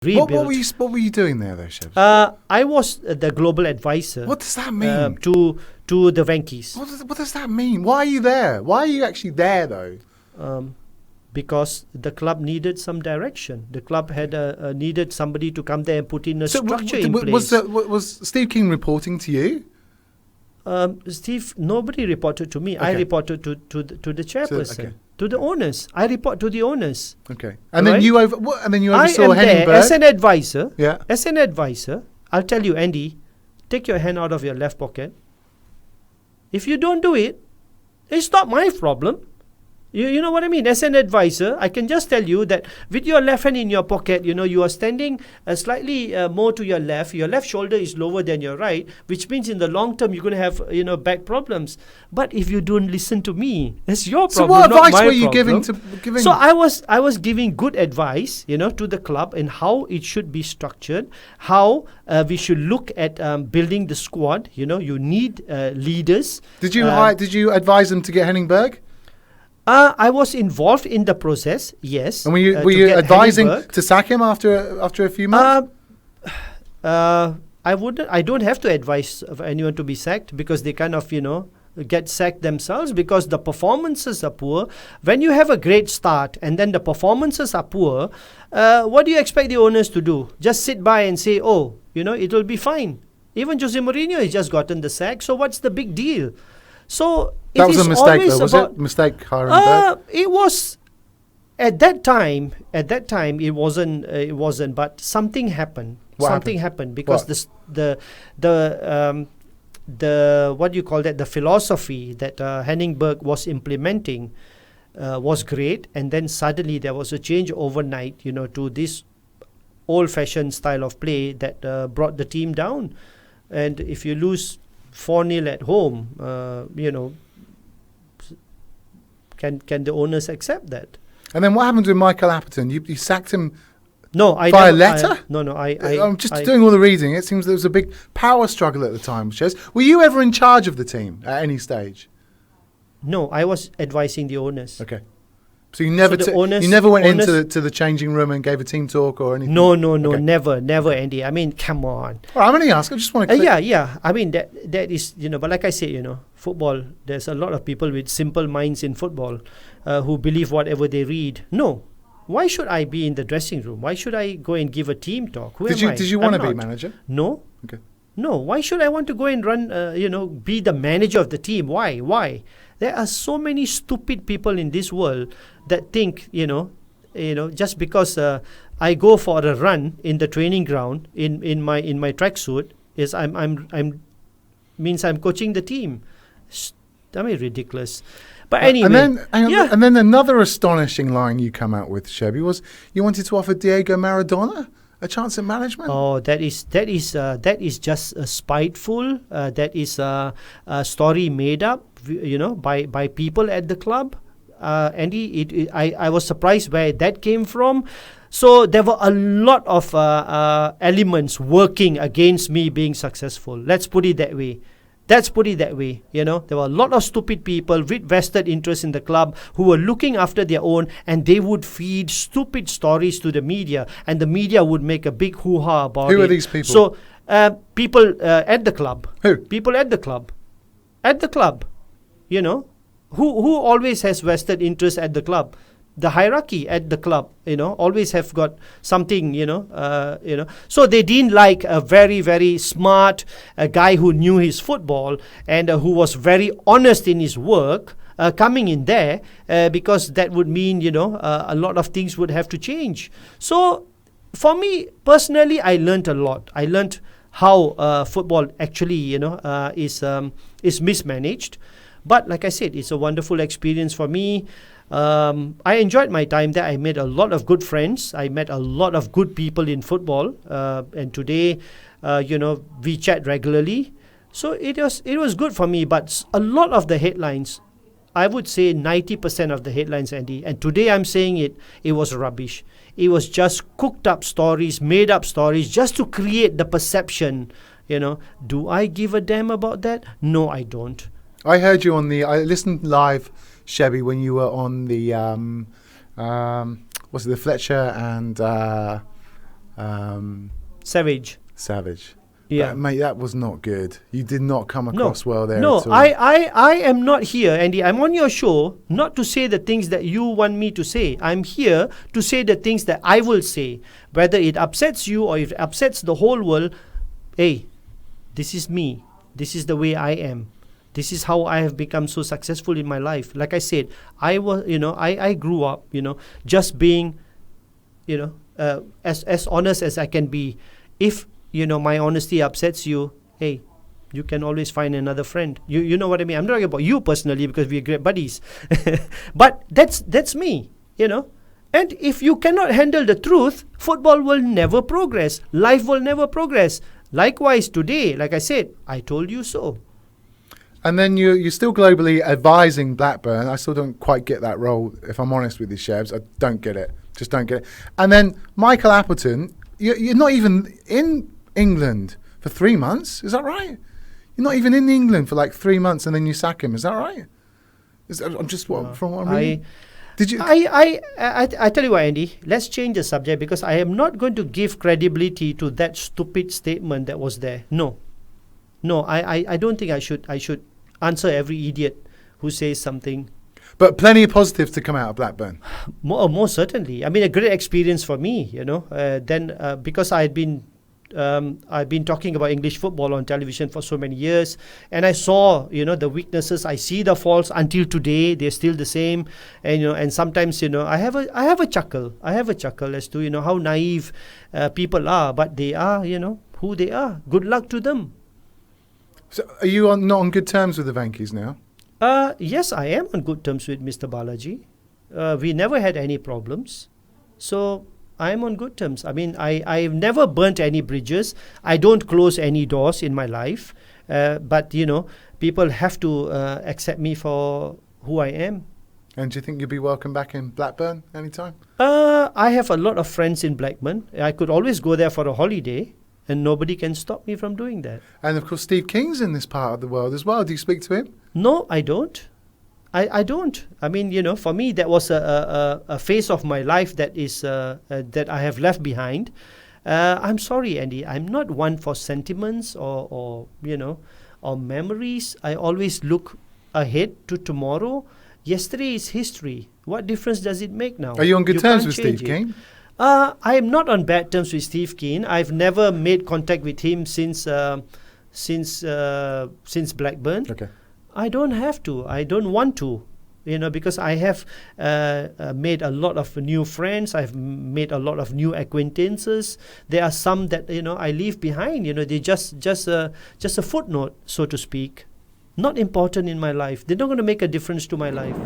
rebuilt. What were you doing there, though, Shebs? I was the global advisor. What does that mean? To the Venkies. What does that mean? Why are you there? Why are you actually there, though? Because the club needed some direction. The club had needed somebody to come there and put in a structure in place. Was Steve King reporting to you? Steve, nobody reported to me. Okay. I reported to the chairperson, to the owners. I report to the owners. Okay, and then you oversaw Henning Berg as an advisor. Yeah, as an advisor, I'll tell you, Andy, take your hand out of your left pocket. If you don't do it, it's not my problem. You know what I mean? As an advisor, I can just tell you that with your left hand in your pocket, you are standing slightly more to your left. Your left shoulder is lower than your right, which means in the long term you're going to have back problems. But if you don't listen to me, it's your problem. So what advice were you problem. giving? So I was giving good advice, to the club and how it should be structured, how we should look at building the squad. You need leaders. Did you advise them to get Henning Berg? I was involved in the process, yes. And were you advising to sack him after a few months? I don't have to advise anyone to be sacked because they kind of, get sacked themselves because the performances are poor. When you have a great start and then the performances are poor, what do you expect the owners to do? Just sit by and say, it will be fine. Even Jose Mourinho has just gotten the sack, so what's the big deal? So that was a mistake, though, was it? Mistake hiring Berg? It was at that time. It wasn't. But something happened. Something happened because the what do you call that? The philosophy that Henning Berg was implementing was great, and then suddenly there was a change overnight. To this old-fashioned style of play that brought the team down. And if you lose 4-0 at home, can the owners accept that? And then what happened with Michael Apperton? You sacked him. No, I by letter. I'm just doing all the reading. It seems there was a big power struggle at the time. Were you ever in charge of the team at any stage? No, I was advising the owners. Okay. So you never went into the changing room and gave a team talk or anything? No, okay. never, Andy. I mean, come on. Well, I'm only asking. I just want to yeah. I mean, that is, but like I said, football, there's a lot of people with simple minds in football who believe whatever they read. No. Why should I be in the dressing room? Why should I go and give a team talk? Did you want to be manager? No. Okay. No. Why should I want to go and run, be the manager of the team? Why? There are so many stupid people in this world that think, just because I go for a run in the training ground in my tracksuit is means I'm coaching the team. I mean, ridiculous. But anyway, and then another astonishing line you come out with, Shebby, was you wanted to offer Diego Maradona a chance at management. Oh, that is just spiteful. That is a story made up, by people at the club. Andy, I was surprised where that came from. So there were a lot of elements working against me being successful. Let's put it that way. There were a lot of stupid people with vested interest in the club who were looking after their own, and they would feed stupid stories to the media, and the media would make a big hoo-ha about it. Who are these people? So people at the club. Who? People at the club. Who always has vested interest at the club? The hierarchy at the club, always have got something, So they didn't like a very, very smart guy who knew his football and who was very honest in his work coming in there because that would mean, a lot of things would have to change. So for me, personally, I learned a lot. I learned how football actually, is mismanaged. But like I said, it's a wonderful experience for me. I enjoyed my time there. I made a lot of good friends. I met a lot of good people in football. And today, we chat regularly. So it was good for me. But a lot of the headlines, I would say 90% of the headlines, Andy, and today I'm saying it was rubbish. It was just cooked up stories, made up stories, just to create the perception, Do I give a damn about that? No, I don't. I heard you I listened live, Shebby, when you were on the, was it the Fletcher and Savage. Savage. Yeah. But, mate, that was not good. You did not come No, across well there no, at all. I am not here, Andy. I'm on your show not to say the things that you want me to say. I'm here to say the things that I will say. Whether it upsets you or it upsets the whole world, hey, this is me. This is the way I am. This is how I have become so successful in my life. Like I said, I grew up, just being, as honest as I can be. If my honesty upsets you, hey, you can always find another friend. You know what I mean? I'm not talking about you personally because we're great buddies. But that's me, And if you cannot handle the truth, football will never progress. Life will never progress. Likewise today, like I said, I told you so. And then you're still globally advising Blackburn. I still don't quite get that role, if I'm honest with you, Shebs. I don't get it. Just don't get it. And then Michael Appleton, you're not even in England for 3 months. Is that right? You're not even in England for like 3 months and then you sack him. Is that right? I'm just from what I'm reading. Did you? I tell you what, Andy, let's change the subject because I am not going to give credibility to that stupid statement that was there. No, I don't think I should answer every idiot who says something. But plenty of positives to come out of Blackburn. More certainly. I mean, a great experience for me, because I've been talking about English football on television for so many years, and I saw, the weaknesses. I see the faults until today; they're still the same. And and sometimes, I have a chuckle. I have a chuckle as to how naive people are, but they are, who they are. Good luck to them. So, are you not on good terms with the Venkies now? Yes, I am on good terms with Mr. Balaji. We never had any problems. So I am on good terms. I mean, I've never burnt any bridges. I don't close any doors in my life. But, people have to accept me for who I am. And do you think you'll be welcome back in Blackburn anytime? I have a lot of friends in Blackburn. I could always go there for a holiday. And nobody can stop me from doing that. And of course, Steve King's in this part of the world as well. Do you speak to him? No, I don't. I don't. I mean, for me, that was a phase of my life that is that I have left behind. I'm sorry, Andy. I'm not one for sentiments or memories. I always look ahead to tomorrow. Yesterday is history. What difference does it make now? Are you on good terms with Steve King? I am not on bad terms with Steve Keane. I've never made contact with him since Blackburn. Okay. I don't have to. I don't want to, because I have made a lot of new friends. I've made a lot of new acquaintances. There are some that I leave behind. They just a footnote, so to speak. Not important in my life. They're not going to make a difference to my life.